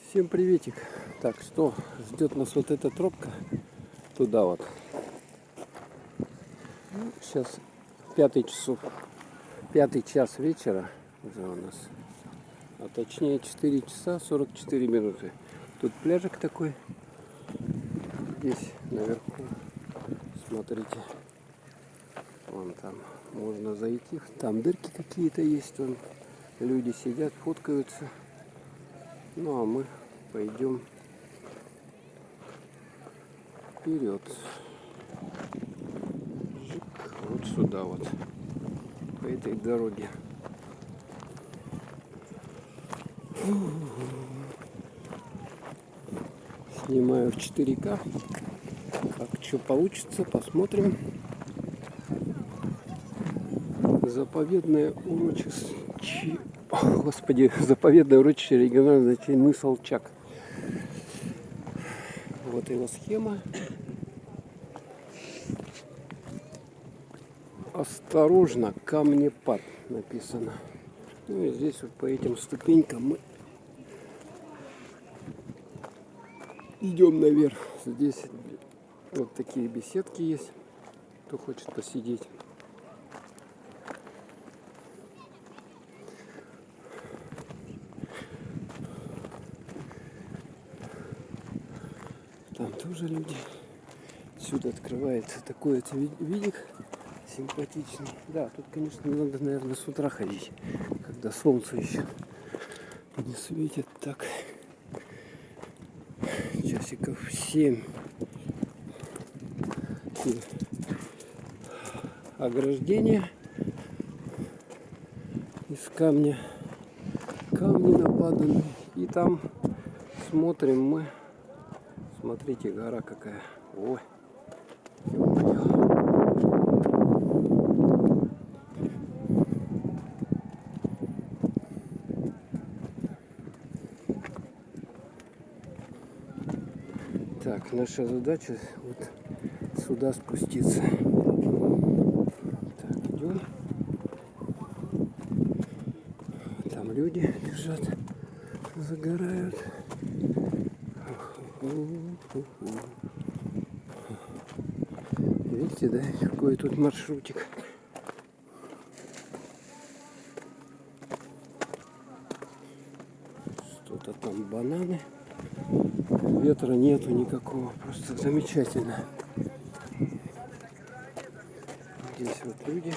Всем приветик. Так, что ждет нас вот эта тропка туда вот. Сейчас пятый час вечера уже у нас. А точнее 4 часа 44 минуты. Тут пляжик такой. Здесь наверху. Смотрите. Вон там можно зайти. Там дырки какие-то есть. Вон люди сидят, фоткаются. Ну а мы пойдем вперед. Вот сюда вот. По этой дороге. Снимаю в 4К. Как что получится, посмотрим. Заповедное урочище. Господи, заповедное урочище регионального значения мыс Алчак. Вот его схема. Осторожно, камнепад написано. Ну и здесь вот по этим ступенькам мы идем наверх. Здесь вот такие беседки есть, кто хочет посидеть. Там тоже люди. Сюда открывается такой вот видик симпатичный. Да, тут, конечно, надо, наверное, с утра ходить, когда солнце еще не светит так. Часиков 7. И ограждение из камня. Камни нападаны. И там смотрим мы. Смотрите, гора какая. Ой. Так, наша задача вот сюда спуститься. Так, идем. Там люди лежат, загорают. Видите, да, какой тут маршрутик. Что-то там бананы. Ветра нету никакого, просто замечательно. Здесь вот люди.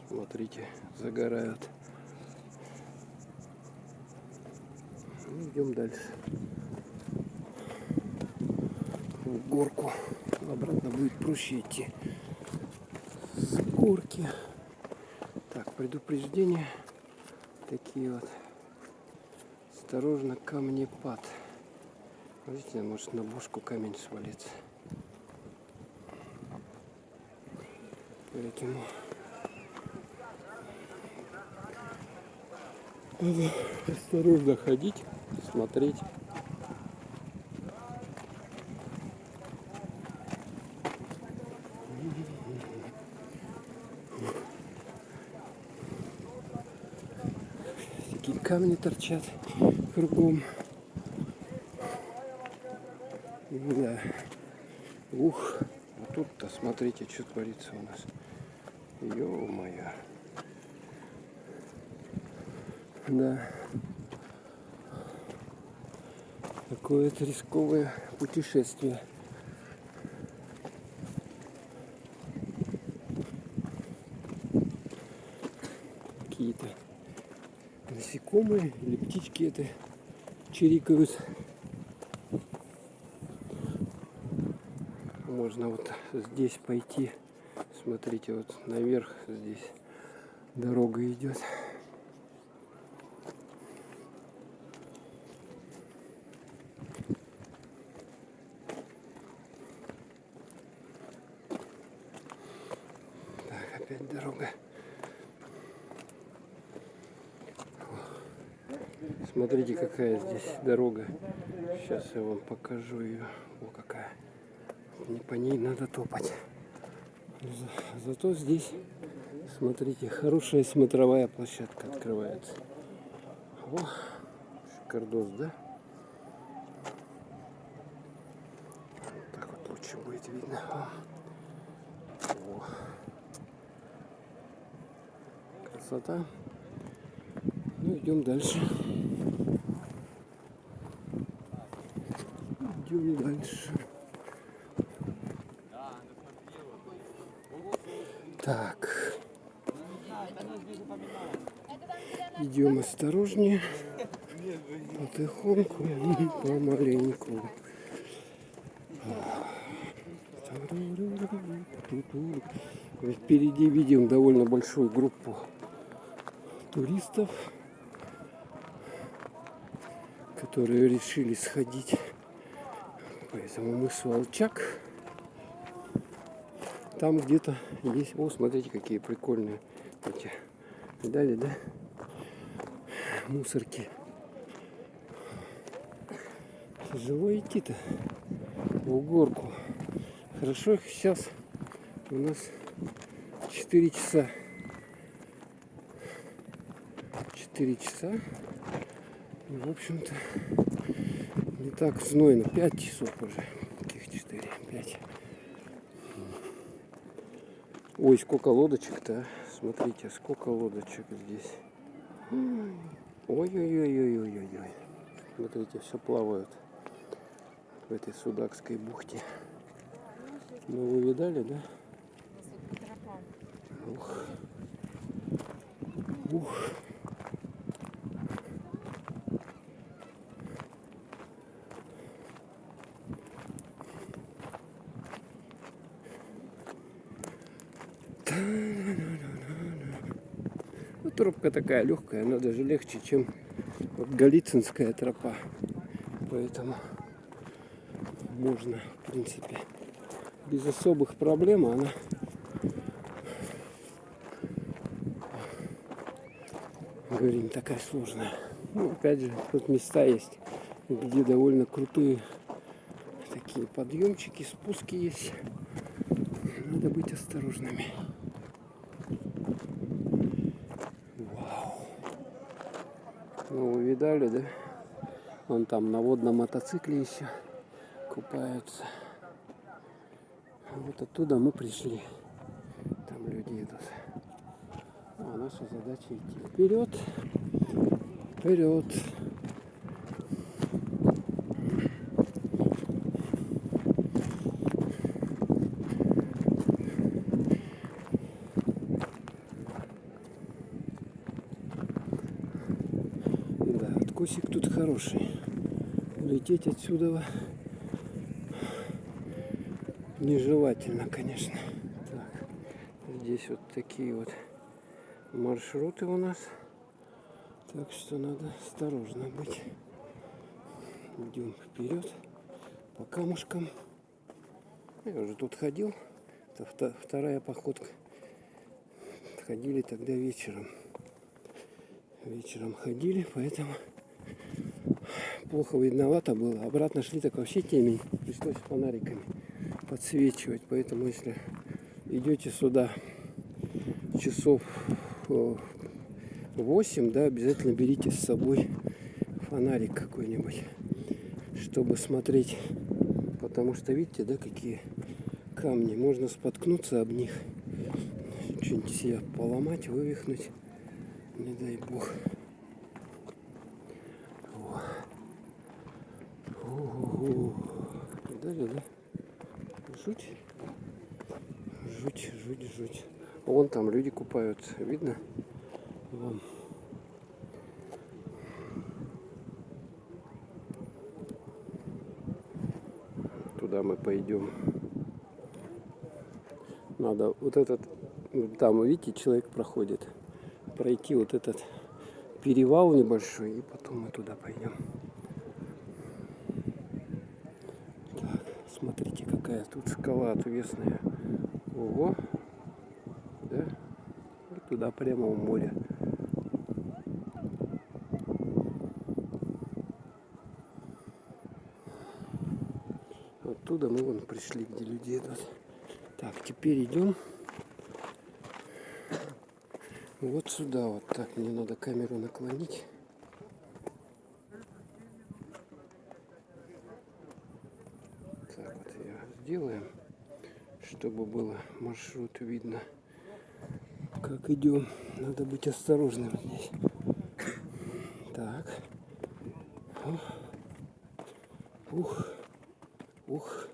Смотрите, загорают. Идем дальше. В горку. Обратно будет проще идти. С горки. Так, предупреждение. Такие вот. Осторожно, камнепад. Видите, может на бошку камень свалится. Поэтому надо осторожно ходить, смотреть. Такие камни торчат кругом. Да. Ух, а тут-то смотрите, что творится у нас. Ё-моё. Да. Какое-то рисковое путешествие. Какие-то насекомые или птички это чирикают. Можно вот здесь пойти. Смотрите, вот наверх здесь дорога идет. Так, опять дорога. Смотрите, какая здесь дорога. Сейчас я вам покажу ее. О, какая. По ней надо топать. Зато здесь, смотрите, хорошая смотровая площадка открывается. О, шикардос, да? Вот так вот лучше будет видно. О. Красота. Ну, идем дальше. Идем дальше. Так. Идем осторожнее. Потихоньку, помаленьку. Впереди видим довольно большую группу туристов, которые решили сходить по этому мысу Волчак. Там где-то есть... О, смотрите, какие прикольные эти, видали, да? Мусорки. Тяжело идти-то в горку. Хорошо, сейчас у нас 4 часа. 4 часа. И, в общем-то, не так знойно. 5 часов уже. Каких 4? 5. Ой, сколько лодочек-то. Смотрите, сколько лодочек здесь. Ой-ой-ой-ой-ой-ой. Смотрите, все плавают в этой Судакской бухте. Ну, вы видали, да? Ух. Ух. Ну, тропка такая легкая, она даже легче, чем вот Голицынская тропа. Поэтому можно, в принципе, без особых проблем. Она говорим, такая сложная. Ну, опять же, тут места есть, где довольно крутые такие подъемчики, спуски есть. Надо быть осторожными. Вау. Ну, вы видали, да? Вон там на водном мотоцикле еще купаются. Вот оттуда мы пришли. Там люди идут. А наша задача идти вперед. Вперед. Да, откосик тут хороший. Лететь отсюда нежелательно, конечно. Так, здесь вот такие вот маршруты у нас. Так что надо осторожно быть. Идем вперед по камушкам. Я уже тут ходил. Это вторая походка. Ходили тогда вечером. Вечером ходили, поэтому плохо видновато было. Обратно шли, так вообще темень. Пришлось фонариками подсвечивать. Поэтому если идете сюда часов 8, да, обязательно берите с собой фонарик какой-нибудь, чтобы смотреть. Потому что видите, да, какие камни. Можно споткнуться об них. Что-нибудь себе поломать, вывихнуть. Не дай бог. Видали, да? Жуть. Жуть, жуть, жуть. Вон там люди купаются. Видно? Вон. Туда мы пойдем. Надо вот этот, там, видите, человек проходит. Пройти вот этот перевал небольшой, и потом мы туда пойдем. Так, смотрите, какая тут скала отвесная. Ого. Да? И туда прямо в море. Оттуда мы вон пришли, где люди идут. Так, теперь идем вот сюда. Вот так. Мне надо камеру наклонить. сделаем, чтобы было маршрут видно, как идем. Надо быть осторожным здесь. Так. Ух. Ух.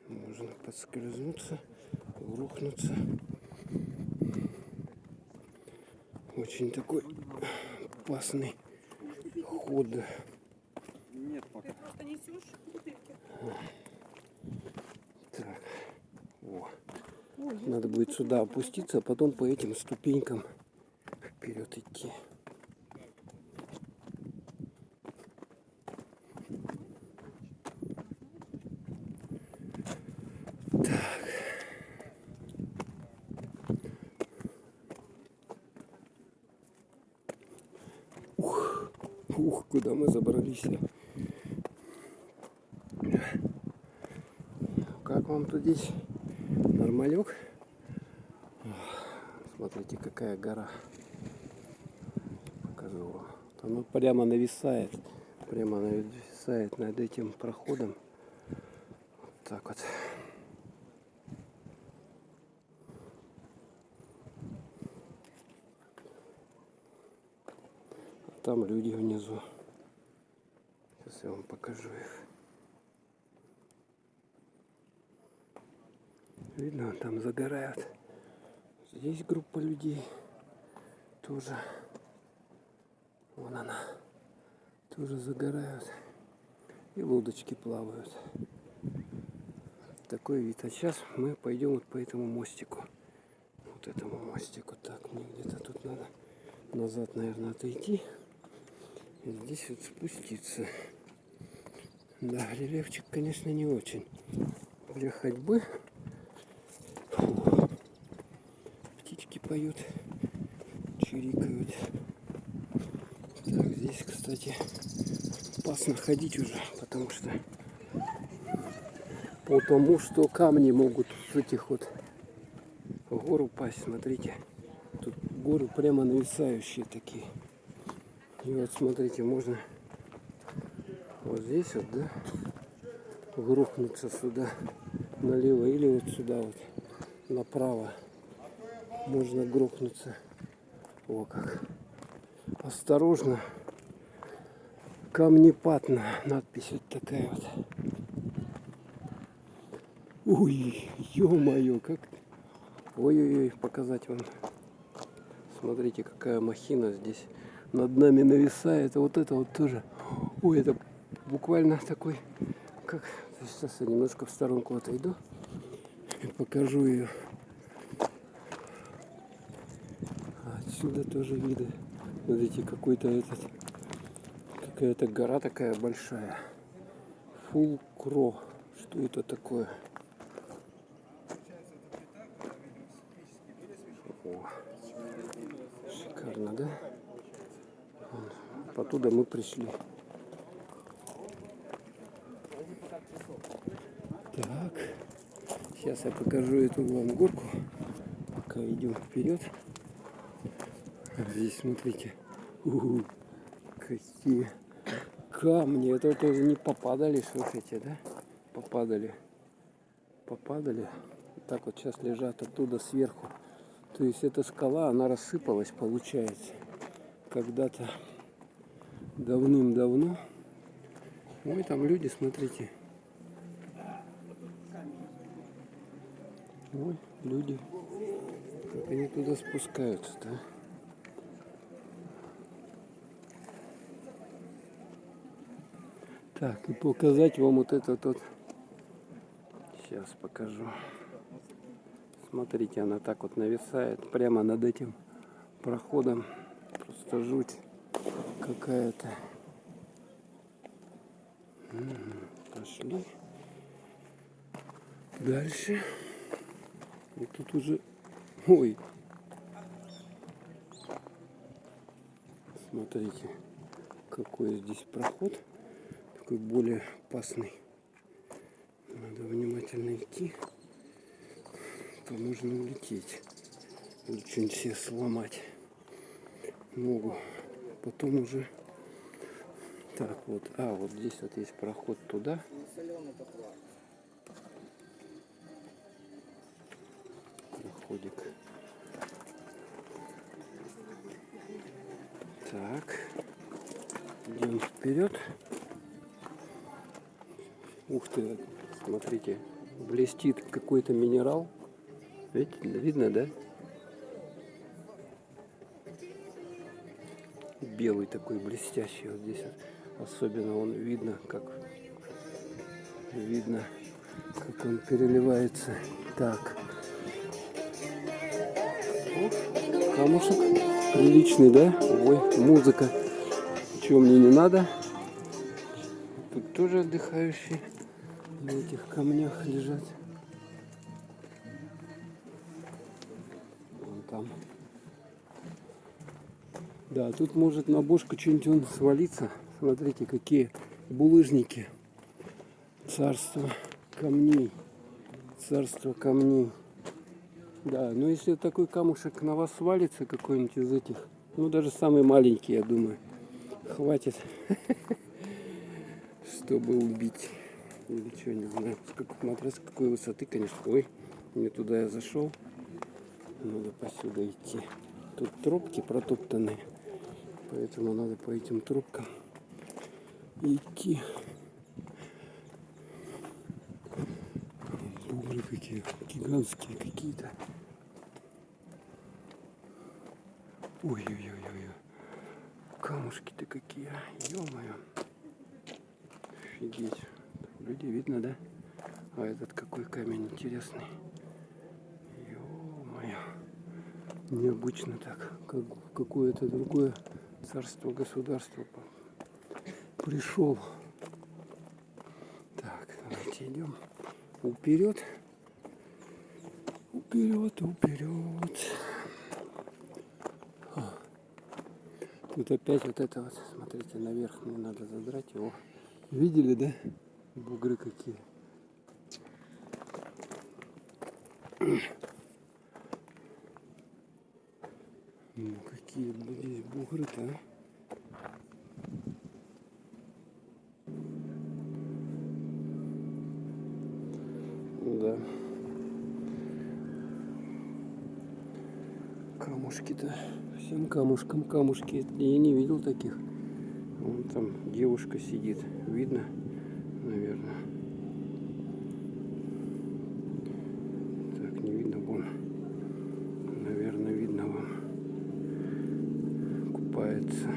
Можно подскользнуться, рухнуться. Очень такой опасный ход. Нет пока. Ты просто несешь бутылки. Так. О. Надо будет сюда опуститься, а потом по этим ступенькам вперед идти. Ух, куда мы забрались. Как вам тут здесь? Нормалек? Смотрите, какая гора. Покажу вам. Она прямо нависает. Прямо нависает над этим проходом. Вот так вот. А там люди внизу. Сейчас я вам покажу их. Видно, там загорают. Здесь группа людей тоже. Вон она. Тоже загорают. И лодочки плавают. Такой вид. А сейчас мы пойдем вот по этому мостику. Вот этому мостику. Так, мне где-то тут надо назад, наверное, отойти. И здесь вот спуститься. Да, рельефчик, конечно, не очень. Для ходьбы. Фу. Птички поют, чирикают. Так, здесь, кстати, опасно ходить уже, потому что камни могут с этих вот гор упасть. Смотрите, тут горы прямо нависающие такие. И вот смотрите, можно вот здесь вот, да, грохнуться сюда налево или вот сюда вот направо. Можно грохнуться. О как. Осторожно. Камнепад, надпись вот такая вот. Ой, ё-моё, как. Ой-ой-ой, показать вам. Смотрите, какая махина здесь над нами нависает. А вот это вот тоже. Ой, это буквально такой, как. Сейчас я немножко в сторонку отойду и покажу ее. Отсюда тоже видно. Смотрите, какая-то гора такая большая. Фулкро. Что это такое? О, шикарно, да? Оттуда мы пришли. Так, сейчас я покажу эту вам горку, пока идем вперед. Здесь смотрите, какие камни. Это тоже не попадали, слушайте, да? Попадали. Так вот сейчас лежат оттуда сверху. То есть эта скала, она рассыпалась, получается, когда-то давным-давно. Ой, там люди, смотрите. Ой, люди. Как они туда спускаются, да? Так, и показать вам вот этот вот. Сейчас покажу. Смотрите, она так вот нависает прямо над этим проходом. Просто жуть какая-то. Пошли. Дальше. И тут уже... Ой. Смотрите, какой здесь проход. Такой более опасный. Надо внимательно идти. То можно улететь. Или что-нибудь себе сломать ногу. Потом уже... Так, вот. А, вот здесь вот есть проход туда. проходик. Так, идем вперед. Ух ты, смотрите, блестит какой-то минерал. Видите, видно, да? Белый такой блестящий вот здесь. Особенно он видно, как он переливается. Так. О, камушек приличный, да? Ой, музыка. Чего мне не надо? Тут тоже отдыхающие на этих камнях лежат. Вон там. Да, тут может на бошку что-нибудь он свалиться. Смотрите, какие булыжники. Царство камней. Царство камней. Да, но если такой камушек на вас свалится, какой-нибудь из этих, ну даже самый маленький, я думаю, хватит, чтобы убить. Или что, не знаю, смотря с какой высоты, конечно. Ой, не туда я зашел. Надо посюда идти. Тут тропки протоптанные, поэтому надо по этим тропкам идти. Бугры какие, гигантские какие-то. Ой-ой-ой-ой. Камушки-то какие, ё-моё. Офигеть. Люди видно, да? А этот какой камень интересный. Ё-моё. Необычно так, как в какое-то другое царство, государство пришел. Так, давайте идем вперед. Вперед. Тут опять вот это вот, смотрите, наверх мне надо задрать его. Видели, да? Бугры какие. Ну, какие здесь бугры-то, а? Да. Камушки-то. Всем камушкам камушки. Я не видел таких. Вон там девушка сидит. Видно? Наверное. Так, не видно. Вон. Наверное, видно вам. Купается.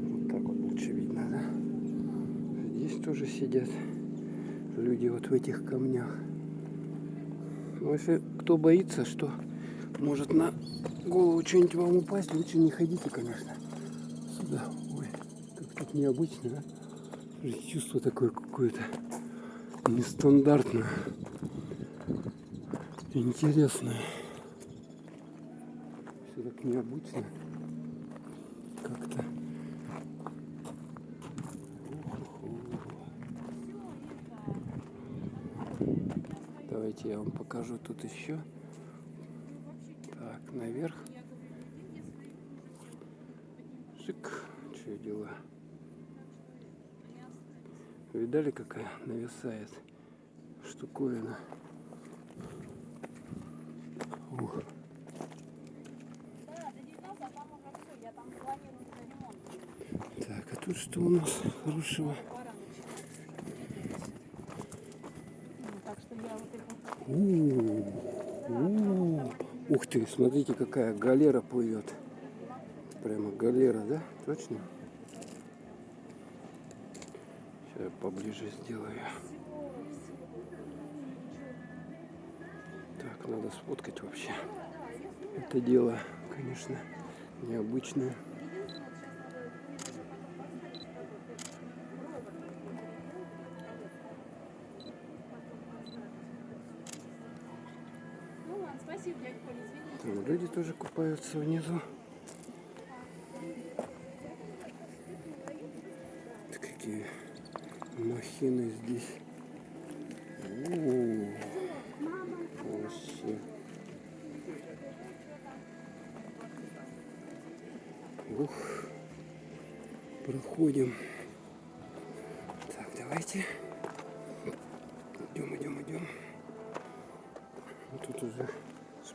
Вот так вот лучше видно, да? Здесь тоже сидят люди вот в этих камнях. Но если кто боится, что может на голову что-нибудь вам упасть, лучше не ходите, конечно, сюда. Ой, как тут необычно, да? Чувство такое какое-то нестандартное, интересное. Все так необычно. Как-то. Давайте я вам покажу тут еще. Так, наверх. Шик. Что дела? Видали, какая нависает штуковина? Ух. Так, а тут что у нас хорошего? Ух ты, смотрите, какая галера плывет. Прямо галера, да? Точно? Сейчас я поближе сделаю. Так, надо сфоткать вообще. Это дело, конечно, необычное. Там люди тоже купаются внизу. Какие махины здесь. Вообще. Ух. Проходим. Так, давайте. Идем.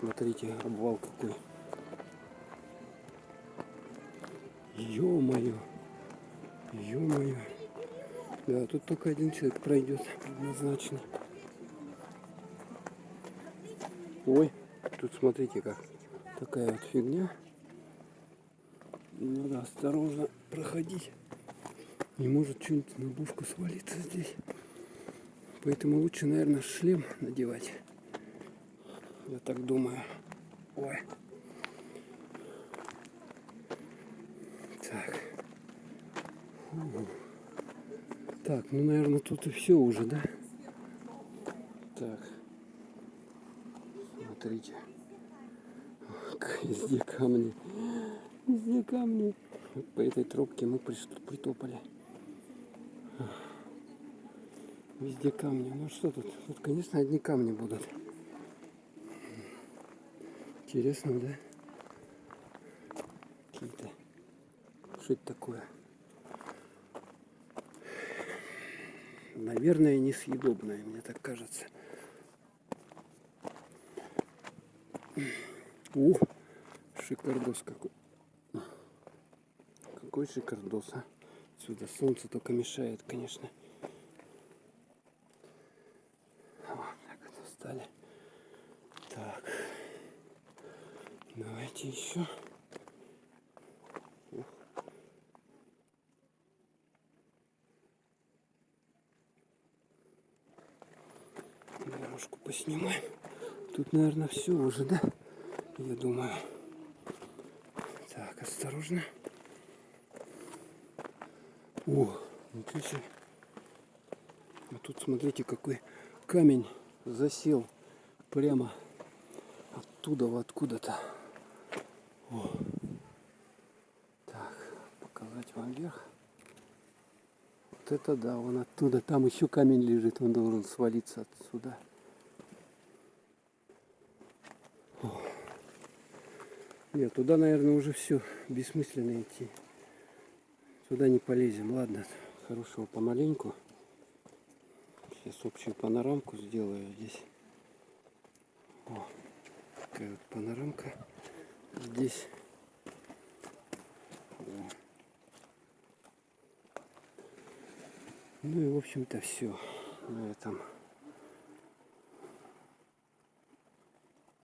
Смотрите, обвал какой. Ё-моё. Ё-моё. Да, тут только один человек пройдет, однозначно. Ой, тут смотрите как. Такая вот фигня. Надо осторожно проходить. Не может что-нибудь на бушку свалиться здесь. Поэтому лучше, наверное, шлем надевать. Я так думаю. Ой. Так. Фу. Так, ну, наверное, тут и все уже, да? Так. Смотрите. Везде камни. Везде камни. Вот по этой тропке мы притопали. Везде камни. Ну что тут? Тут, конечно, одни камни будут. Интересно, да? Какие-то. Что это такое? Наверное, несъедобное, мне так кажется. Ух, шикардос какой. Какой шикардос, а? Сюда солнце только мешает, конечно. Вот так вот встали. Так. Давайте еще. Ух. Дорожку поснимаем. Тут, наверное, все уже, да? Я думаю. Так, осторожно. О, ничего себе. А тут смотрите, какой камень засел прямо оттуда, откуда-то. О. Так, показать вам вверх. Вот это да, вон оттуда. Там еще камень лежит, он должен свалиться отсюда. О. Нет, туда, наверное, уже все бессмысленно идти. Туда не полезем. Ладно, хорошего помаленьку. Сейчас общую панорамку сделаю здесь. О, такая вот панорамка. Здесь. О. Ну и в общем-то все на этом.